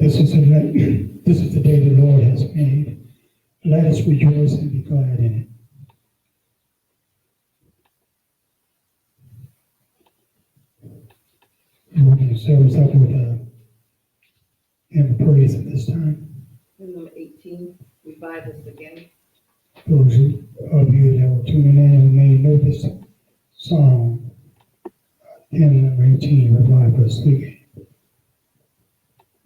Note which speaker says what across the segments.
Speaker 1: This is the day the Lord has made. Let us rejoice and be glad in it. And we're going to service up with hymn of praise at this time.
Speaker 2: Hymn number 18, Revive Us Again.
Speaker 1: Those of you that were tuning in who may know this song, hymn number 18, Revive Us Again.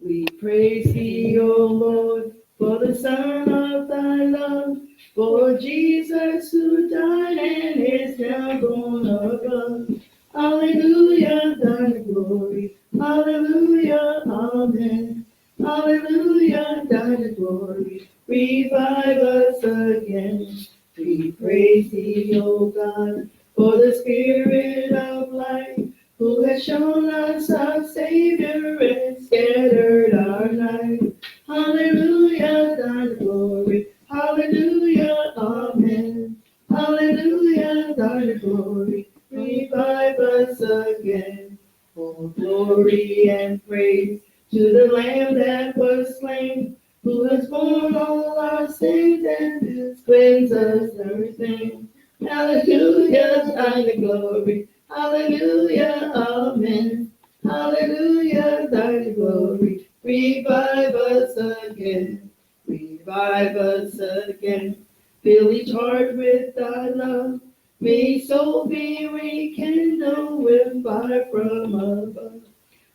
Speaker 2: We praise thee, O Lord, for the Son of thy love, for Jesus who died and is now born above. Hallelujah, thy glory. Hallelujah, amen. Hallelujah, thy glory. Revive us again. We praise thee, O God, for the Spirit of life, who has shown us our Savior and scattered our night. Hallelujah, thy glory. Hallelujah, amen. Hallelujah, thy glory. Revive us again. For glory and praise to the Lamb that was slain, who has borne all our sins and has cleansed us everything. Hallelujah, thy glory. Hallelujah, amen. Hallelujah, thy glory. Revive us again. Revive us again. Fill each heart with thy love. May soul be rekindled with fire from above.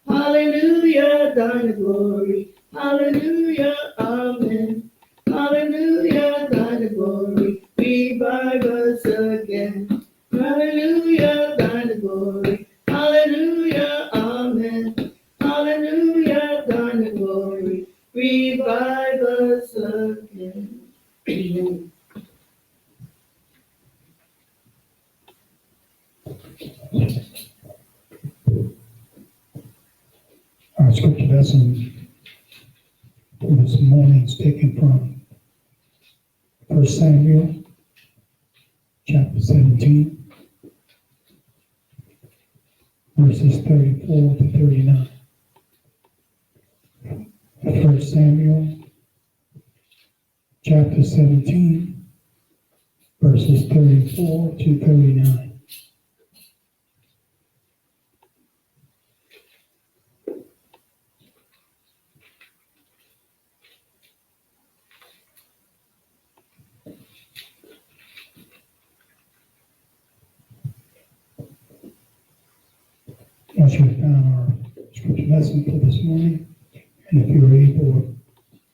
Speaker 2: Hallelujah, thy glory. Hallelujah, amen. Hallelujah, thy glory. Revive us again. Hallelujah, thy glory. Hallelujah, amen. Hallelujah, thy glory. Revive us again. Amen.
Speaker 1: Our scripture lesson for this morning is taken from 1 Samuel chapter 17, verses 34 to 39. 1 Samuel chapter 17, verses 34 to 39. Once you have found our scripture lesson for this morning, and if you're able,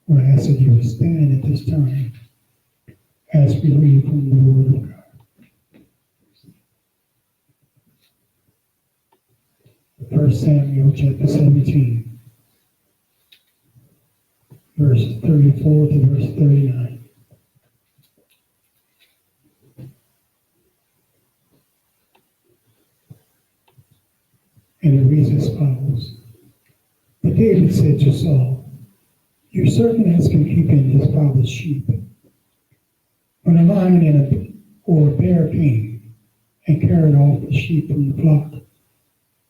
Speaker 1: we're asking you to stand at this time as we read from the Word of God. 1 Samuel chapter 17, verses 34 to verse 39. And it reads as follows. But David said to Saul, your servant has been keeping his father's sheep. When a lion or a bear came and carried off the sheep from the flock,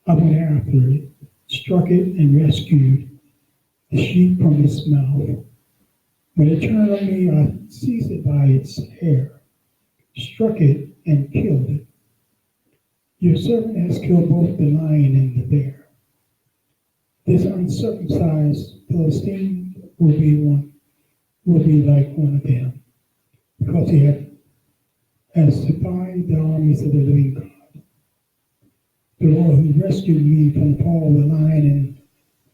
Speaker 1: I went after it, struck it, and rescued the sheep from its mouth. When it turned on me, I seized it by its hair, struck it, and killed it. Your servant has killed both the lion and the bear. This uncircumcised Philistine will be like one of them, because he has defied the armies of the living God. The Lord who rescued me from the paw of the lion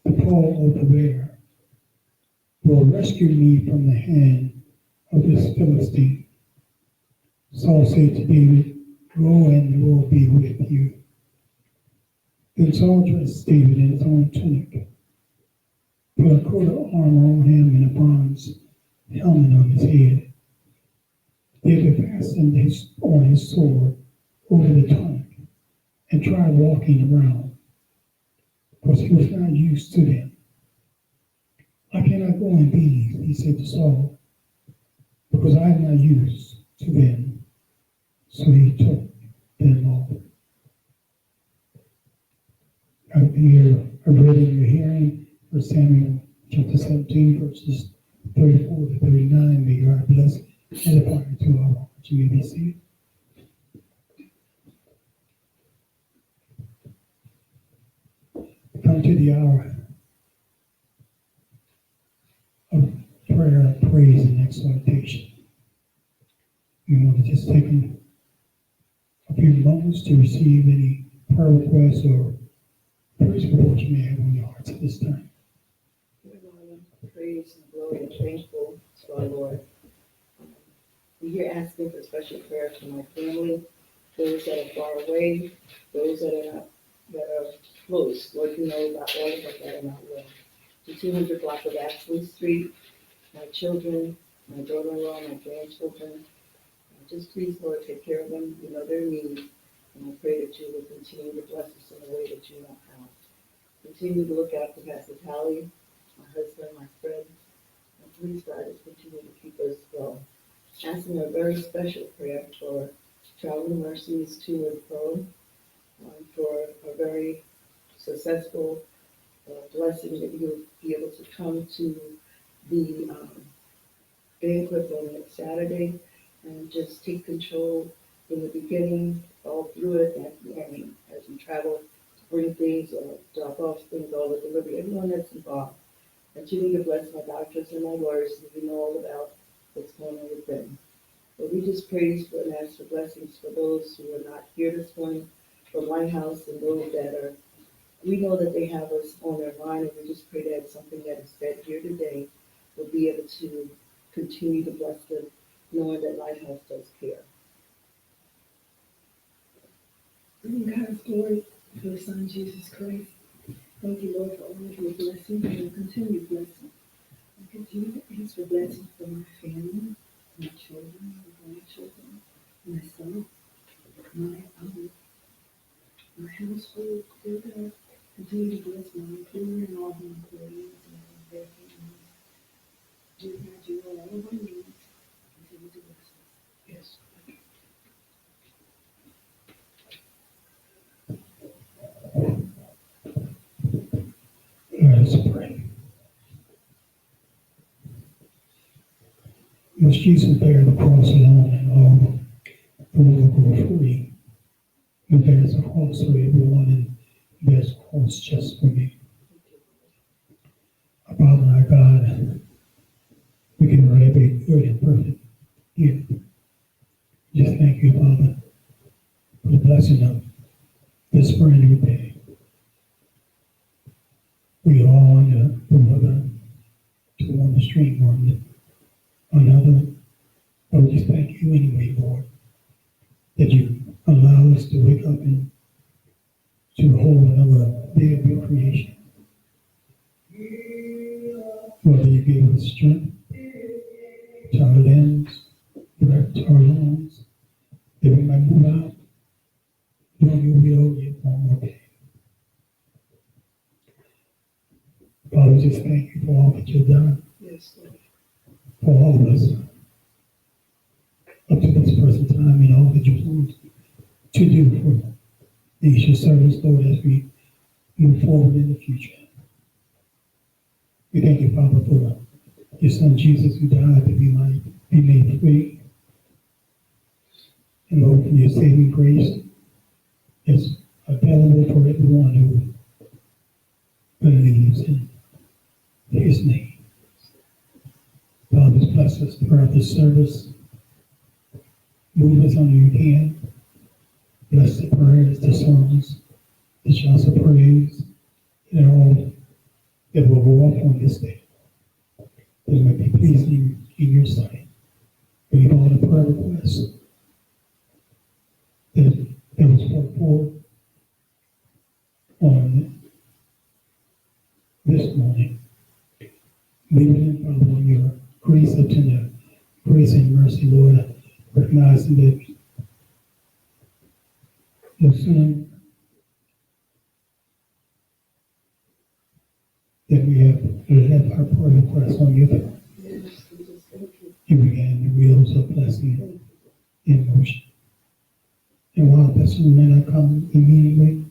Speaker 1: and the paw of the bear will rescue me from the hand of this Philistine. Saul said to David, go and the Lord be with you. Then Saul dressed David in his own tunic, put a coat of armor on him and a bronze helmet on his head. David fastened on his sword over the tunic and tried walking around, because he was not used to them. I cannot go in these, he said to Saul, because I am not used to them. So he took them off. I read in your hearing 1 Samuel chapter 17, verses 34 to 39. May God bless and apply to our hearts. You may be seated. Come to the hour of prayer, praise, and exaltation. We want to just take a few moments to receive any prayer requests or praise reports you may have on your hearts at this time.
Speaker 2: Praise and glory and thankful to our Lord. We're here asking for special prayer for my family, those that are far away, those that are not, that are close. Lord, you know about all of us that are not well. The 200 block of Ashley Street, my children, my daughter-in-law, my grandchildren. Just please, Lord, take care of them. You know their needs. And I pray that you will continue to bless us in a way that you know how. Continue to look out for Pastor Tally, my husband, my friends. And please, God, just continue to keep us well. Asking a very special prayer for traveling mercies to and fro, for a very successful blessing that you'll be able to come to the banquet on next Saturday and just take control in the beginning, all through it, and at the end, as we travel to bring things or drop off things, all the delivery, everyone that's involved. Continue to bless my doctors and my lawyers, so we know all about what's going on with them. But we just praise for and ask for blessings for those who are not here this morning from Lighthouse and those that are, we know that they have us on their mind, and we just pray that something that is said here today will be able to continue to bless them, knowing that Lighthouse does care.
Speaker 3: Bring God's glory for the Son, Jesus Christ. Thank you, Lord, for all of your blessings and your continued blessing. I continue to ask for blessings for my family, my children, my grandchildren, myself, my household. Dear God, continue to bless my employer and all the employees and their families. Dear God, you know all of our needs. Continue to bless us. Yes.
Speaker 1: Let us pray. Must Jesus bear the cross alone and all the world go free? He bears a cross for everyone and he bears a cross just for me. Our Father, our God, we give her every good and perfect gift. Just thank you, Father, for the blessing of this brand new day. We all under the weather to one extreme or another. But we just thank you anyway, Lord, that you allow us to wake up and to hold another day of your creation. Whether you gave us strength to our limbs, breath to our lungs, that we might move out, doing your will yet one more day. Father, we just thank you for all that you've done.
Speaker 2: Yes, Lord.
Speaker 1: For all of us up to this present time and all that you want to do for these your servants, Lord, as we move forward in the future. We thank you, Father, for your Son Jesus who died that we might be made free. And Lord, for your saving grace is available for everyone who believes in his name. Father, bless us throughout this service. Move us under your hand. Bless the prayers, the songs, the shouts of praise, and all that will go up on this day. That it might be pleasing in your sight. We give all the prayer requests that was brought forth on this morning. We will follow on your grace up to the grace and mercy, Lord, recognizing that the sin that we have left our prayer requests on your throne.
Speaker 2: Yes, we just thank you.
Speaker 1: You began the wheels of blessing in motion. And while blessing may not come immediately,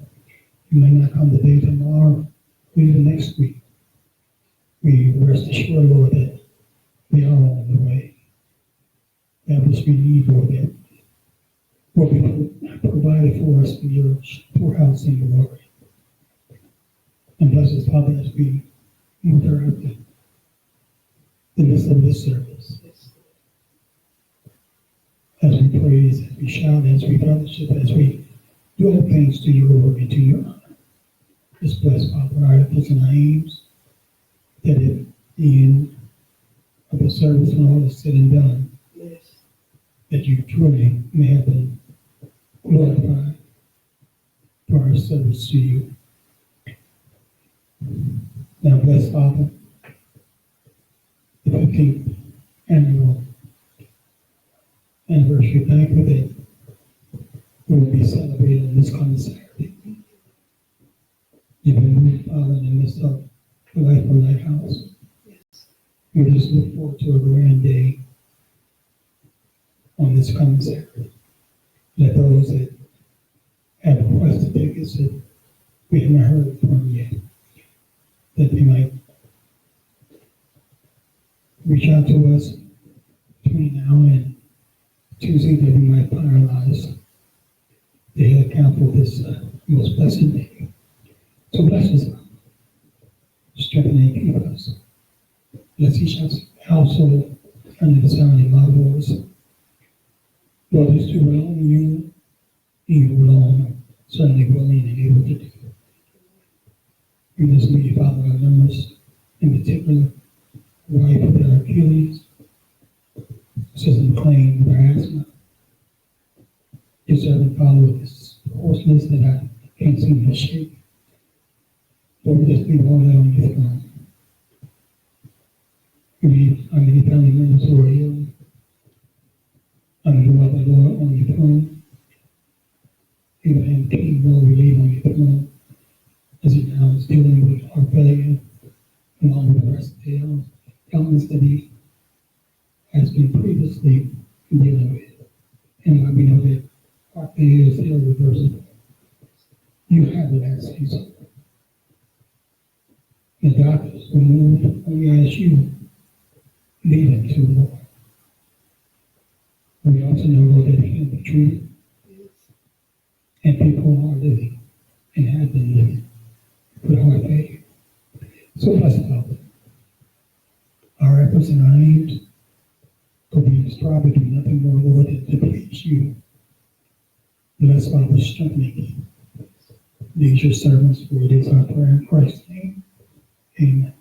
Speaker 1: it may not come the day tomorrow, or even next week, we can rest assured, Lord, that we are on the way. That which we need, Lord, that will be provided for us in your storehouse in glory. And bless us, Father, as we move throughout the midst of this service. As we praise, as we shout, as we fellowship, as we do all things to your glory and to your honor. Just bless, Father, our efforts and our aims, that at the end of the service, when all is said and done,
Speaker 2: Yes.
Speaker 1: that you truly may have been glorified for our service to you. Now bless, Father, the 15th annual anniversary banquet that will be celebrated on this coming Saturday. You've been moved, Father, in the midst of the life of Lighthouse.
Speaker 2: Yes.
Speaker 1: We just look forward to a grand day on this coming Saturday. Let those that have requested tickets that we haven't heard from yet, that they might reach out to us between now and Tuesday, that we might finalize the head count for this most blessed day. So bless us, strengthen and keep us. Bless each household under the sound of my voice. Lord, just do what only you alone, certainly willing and able to do. We just need, Father, our members, in particular, the wife of the Achilles, Sister McLean with her asthma. Your servant, Father, with this hoarseness that I can't seem to shake. Lord, just leave all that on your throne. We need our many family members who are ill. Under the love of the Lord on your throne. Abraham King, Lord, we leave on your throne as he now is dealing with heart failure, along with the rest of the ailments that he has been previously dealing with. And while we know that heart failure is irreversible, you have it as a result. The doctors will move only as you lead them to, Lord. We also know, Lord, that he can be treated, and people are living and have been living with heart failure. So bless Father. Our efforts and our aims will be strive to do nothing more, Lord, than to please you. Bless Father, strengthening these your servants, for it is our prayer in Christ's name. Amen.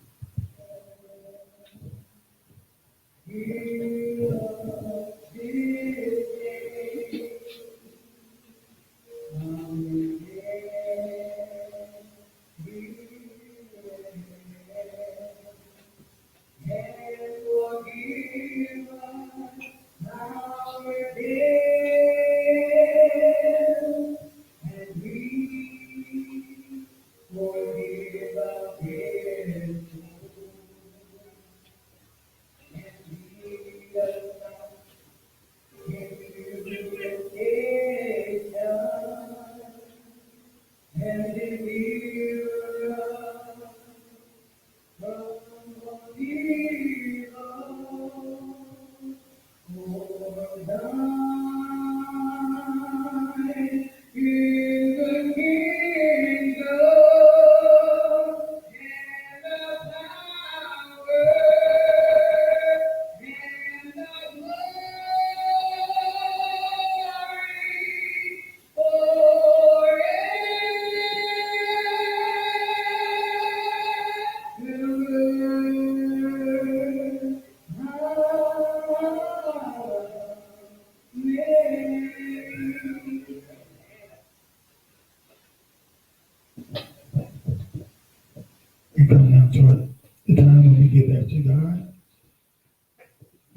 Speaker 1: We come now to the time when we give back to God.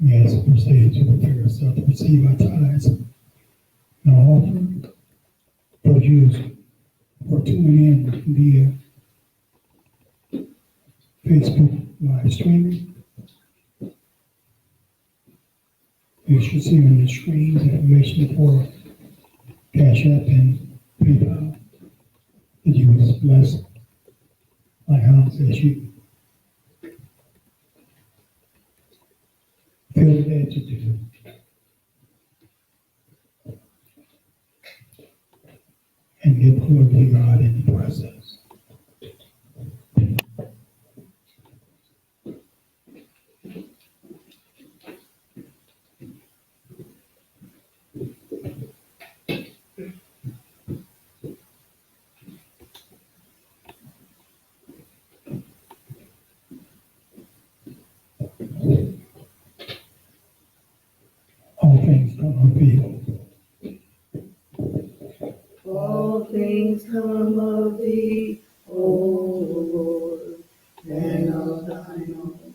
Speaker 1: We ask for Satan to prepare ourselves to receive our tithes and our offering. For you for tuning in via Facebook live streaming. You should see on the screen the information for Cash App and PayPal. That you will bless Lighthouse as you feel led to do. And give glory to God in the process. All things come of thee.
Speaker 2: All things come of thee, O Lord, and of thine own,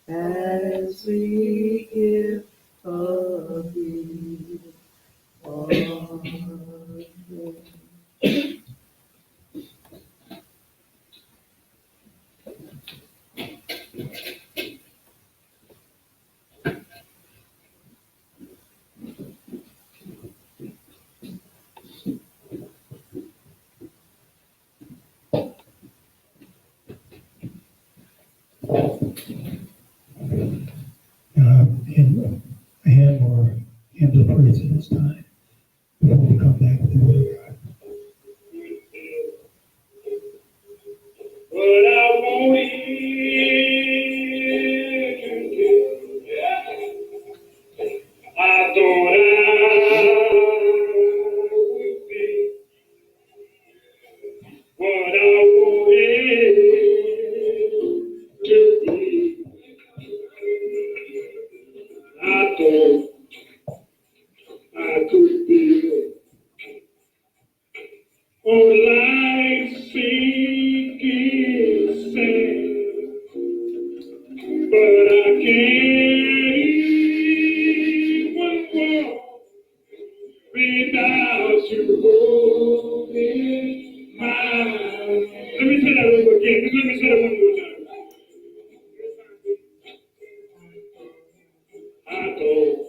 Speaker 2: as we give of thee. Amen.
Speaker 1: In a hymn or hymns of praise at this time before we come back to the Word of God.
Speaker 4: What I want I thought I would be what I wanted to be. I thought I could be. Oh, life sinking sand, but I can't even walk without you holding my hand. Let me say that over again. Let me say that one more time. I thought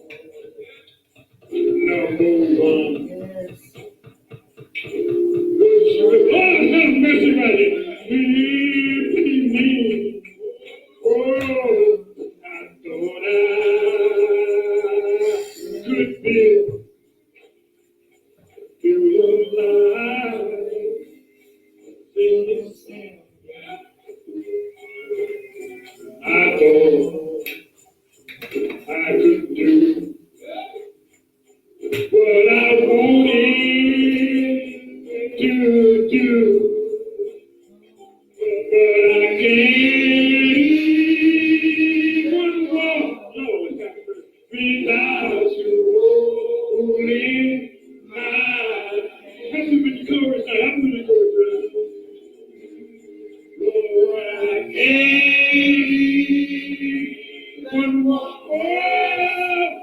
Speaker 4: number one.
Speaker 2: Yes.
Speaker 4: Oh, have mercy right here. Leave me. Oh, I thought I could be through your life. I thought I could do what I wanted to do, but I can't even walk, Lord, without you holding my hand. Help me with the chorus, help me with the chorus. Lord, I can't even walk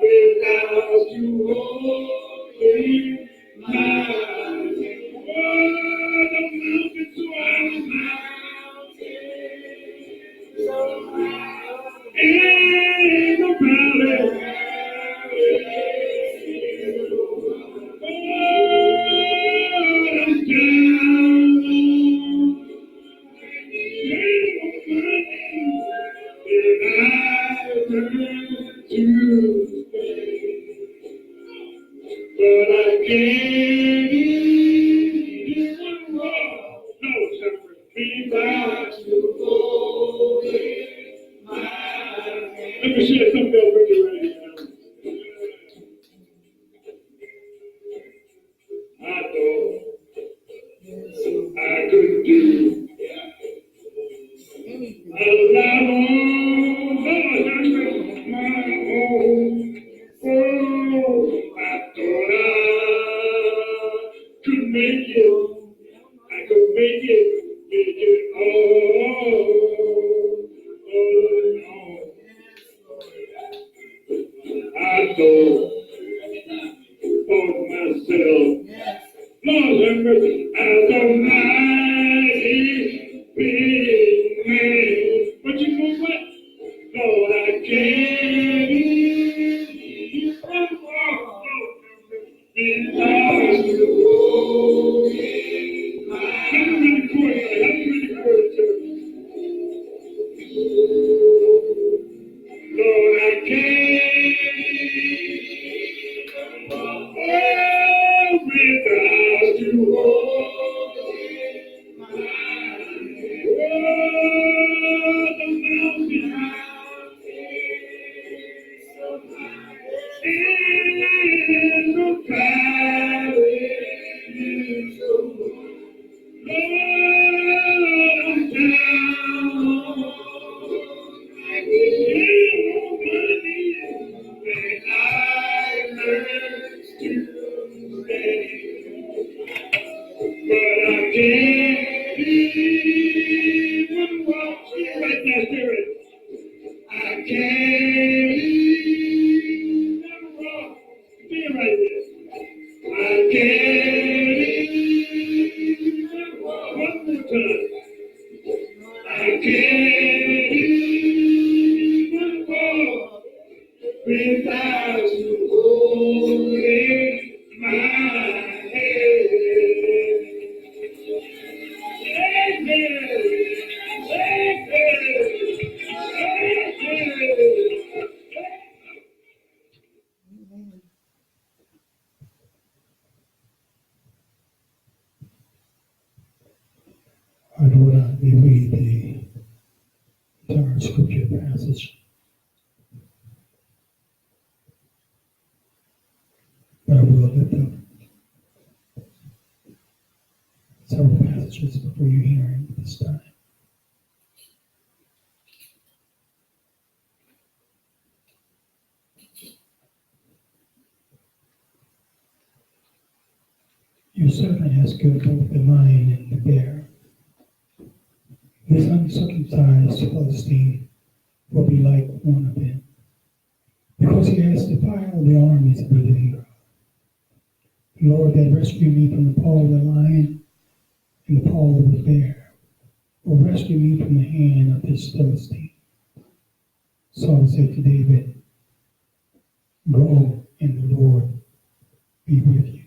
Speaker 4: without you holding my hand. Oh, the mountains are in the valley. Oh, I'm down but I can't even walk. No, shepherd, without you holding my hand. Let me share something else with you right here. I thought I could do a lot on my own. Oh, I thought I could make it. I could make it all alone. I thought of myself. Lord have mercy, as a mighty big man. But you know what? Lord, I can't even walk without you holding my hand. Help me with the chorus, help me with the chorus, church. Lord, I can't Without you holding my hand.
Speaker 1: I do not read the entire scripture passage, but I will lift up several passages before you hear him this time. Your servant has killed both the lion and the bear. This uncircumcised Philistine will be like one of them, because he has defiled the armies of the living God. The Lord that rescued me from the paw of the lion and the paw of the bear will rescue me from the hand of this Philistine. Saul said to David, "Go, and the Lord be with you."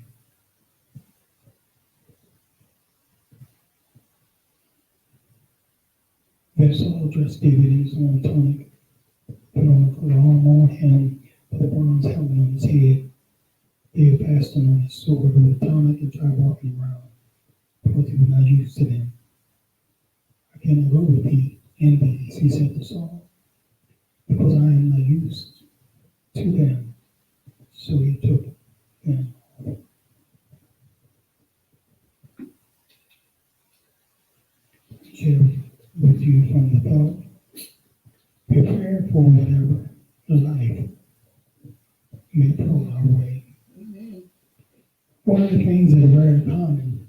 Speaker 1: Then Saul dressed David in his own tunic, put on a coat of armor on him, with a bronze helmet on his head. David fastened on his sword with a tunic and tried walking around, because he was not used to them. "I cannot go with thee in these," he said to Saul, "because I am not used to them." So he took them off. Share with you from the thought, prepare for whatever life may throw our way. One of the things that are very common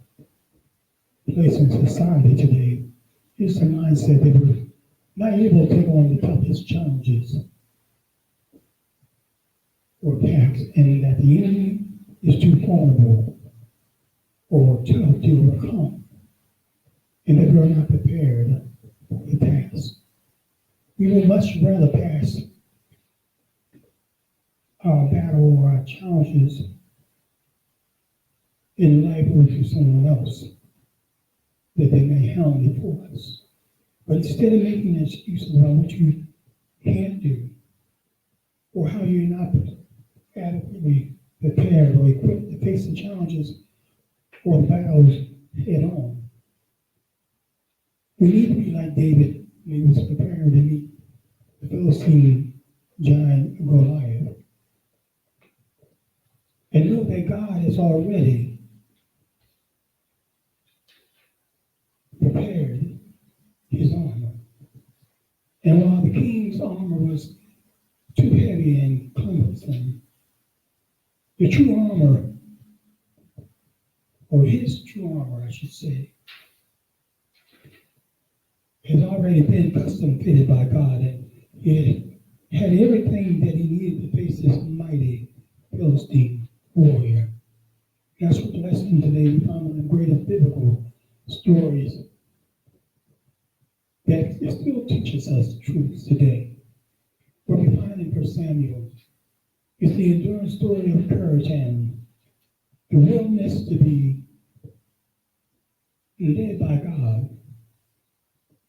Speaker 1: place in society today is the mindset that we're not able to take on the toughest challenges or tasks, and that the enemy is too formidable or tough to overcome, and that we're not prepared for the task. We would much rather pass our battle or our challenges in life over to someone else that they may handle it for us. But instead of making excuses about what you can't do or how you're not adequately prepared or equipped to face the challenges or the battles head on, we need to be like David when he was preparing to meet the Philistine giant Goliath, and know that God has already prepared his armor. And while the king's armor was too heavy and cumbersome, the true armor, or his true armor, I should say, has already been custom fitted by God, and it had everything that he needed to face this mighty Philistine warrior. That's what the lesson today we found in the greatest biblical stories that it still teaches us truths today. What we find in 1 Samuel is the enduring story of courage and the willingness to be led by God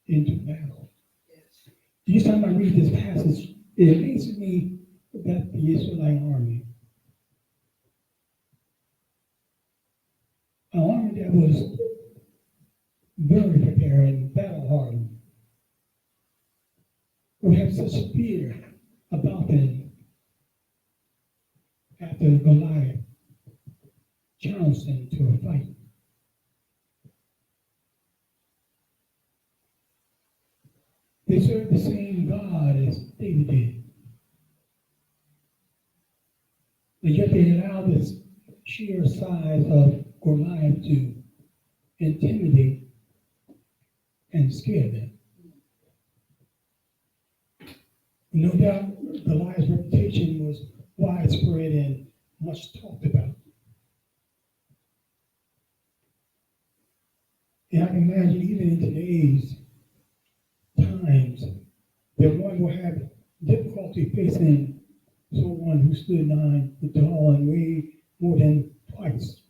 Speaker 1: into battle.
Speaker 2: Yes.
Speaker 1: Each time I read this passage, it amazes me that the Israelite army, an army that was very prepared and battle hardened, would have such fear about them after Goliath challenged them to a fight. They serve the same God as And yet they allow this sheer size of Goliath to intimidate and scare them. No doubt Goliath's reputation was widespread and much talked about. And I can imagine even in today's times that one will have difficulty facing someone who stood 9 foot tall and weighed more than twice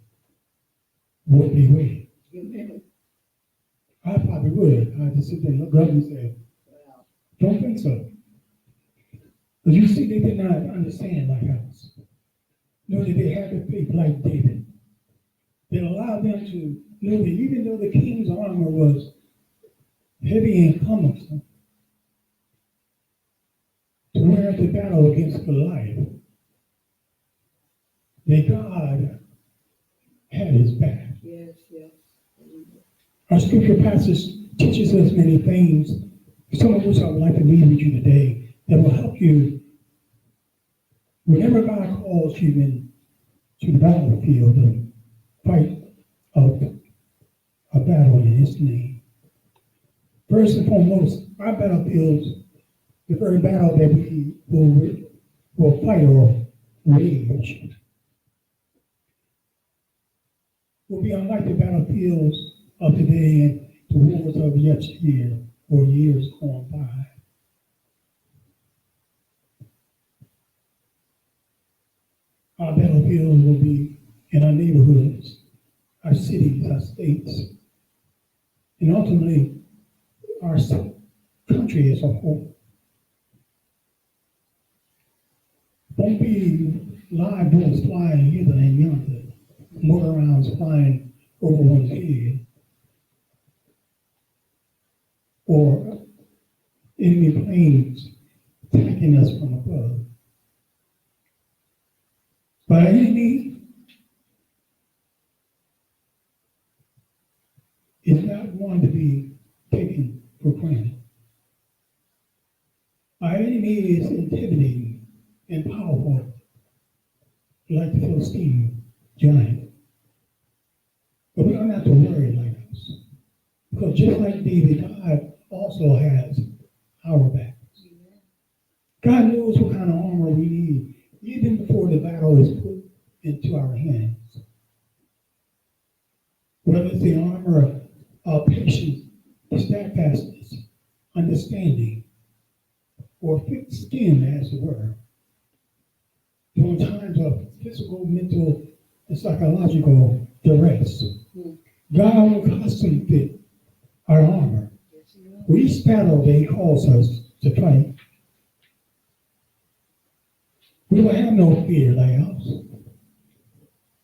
Speaker 1: what they weigh. I probably would. I'd just sit there and look up and say,
Speaker 2: Wow.
Speaker 1: don't think so. But you see, they did not understand like us. Nor did they have the faith like David. That allowed them to know that even though the king's armor was heavy and cumbersome, to wear the battle against Goliath, that God had his back.
Speaker 2: Yes, yes.
Speaker 1: Our scripture passage teaches us many things, some of which I would like to read with you today, that will help you whenever God calls you into the battlefield to fight a battle in his name. First and foremost, our battlefields, the very battle that we will fight or wage, will be unlike the battlefields of today and the wars of yesteryear or years gone by. Our battlefields will be in our neighborhoods, our cities, our states, and ultimately our country as a whole. Won't be live bullets flying hither and yonder, motor rounds flying over one's head, or enemy planes attacking us from above. But our enemy is not one to be taken for granted. Our enemy is intimidating and powerful, like the Philistine giant. But we don't have to worry like us, because just like David, God also has our backs. God knows what kind of armor we need, even before the battle is put into our hands. Whether it's the armor of patience, steadfastness, understanding, or thick skin, as it were. During times of physical, mental, and psychological duress, God will custom fit our armor for each battle that he calls us to fight. We will have no fear like us.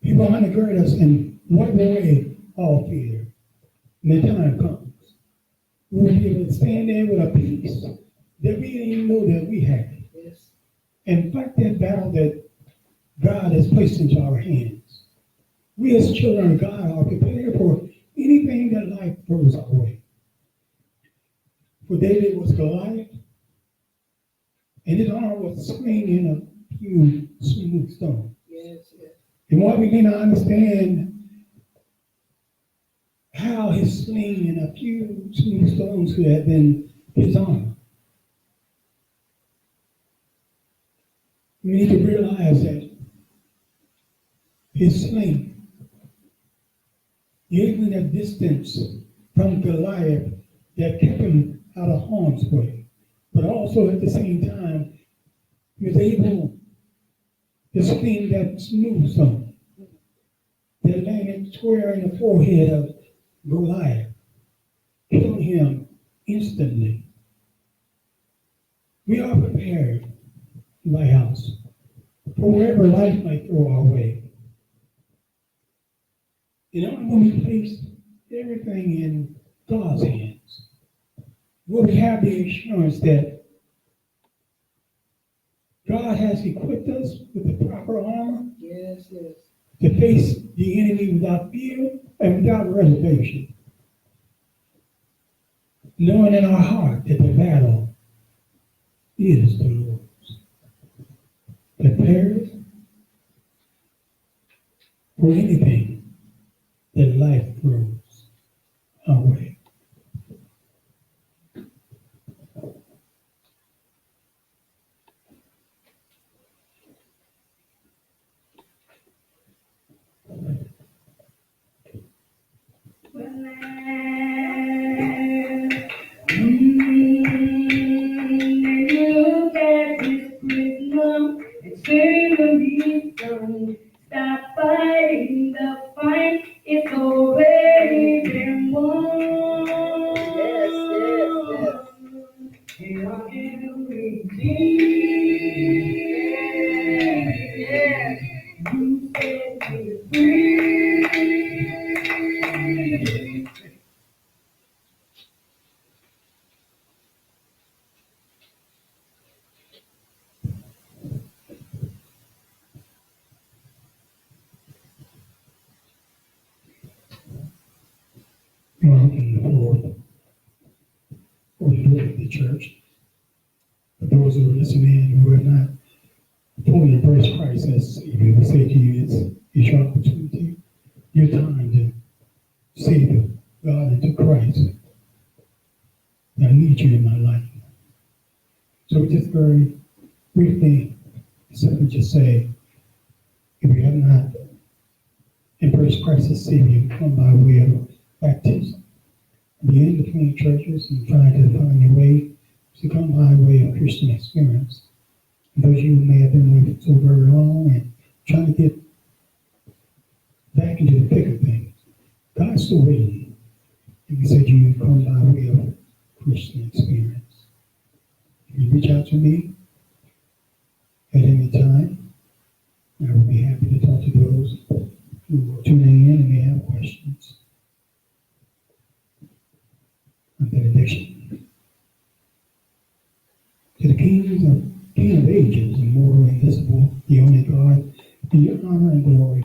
Speaker 1: He will undergird us and wipe away all fear when the time comes. We will be able to stand there with a peace that we didn't even know that we had.
Speaker 2: Yes.
Speaker 1: And fight that battle that God has placed into our hands. We as children of God are prepared for anything that life throws our way. For David was Goliath, and his arm was slain in a few smooth stones.
Speaker 2: Yes, yes.
Speaker 1: And while we may not understand how his sling and a few smooth stones could have been his armor, we need to realize that his sling gave him that distance from Goliath that kept him out of harm's way. But also at the same time, he was able to sling that smooth stone that landed square in the forehead of Goliath, killing him instantly. We are prepared, my house, for wherever life might throw our way. And only when we place everything in God's hands will we have the assurance that God has equipped us with the proper armor
Speaker 2: Yes, yes.
Speaker 1: to face the enemy without fear and without reservation. Knowing in our heart that the battle is the Lord's. Prepared or anything that life throws our way.
Speaker 3: Look at this prism and say the reason. Stop fighting the fight. It's already been won. And I can redeem. You set me free.
Speaker 1: You're opening the floor or you look at the church. For those who are listening who have not fully embraced Christ as Savior, we say to you, it's your opportunity, your time to say to God and to Christ, I need you in my life. So just very briefly, simply just say, if you have not embraced Christ as Savior, come by way of baptism. Be in between churches and trying to find your way to come by way of Christian experience. And those of you who may have been with so very long and trying to get back into the thick of things, God's still waiting. And we said you come by way of Christian experience. You reach out to me at any time. I will be happy to talk to those who are tuning in and may have questions. A benediction. To the King of ages, immortal, invisible, the only God, be honor and glory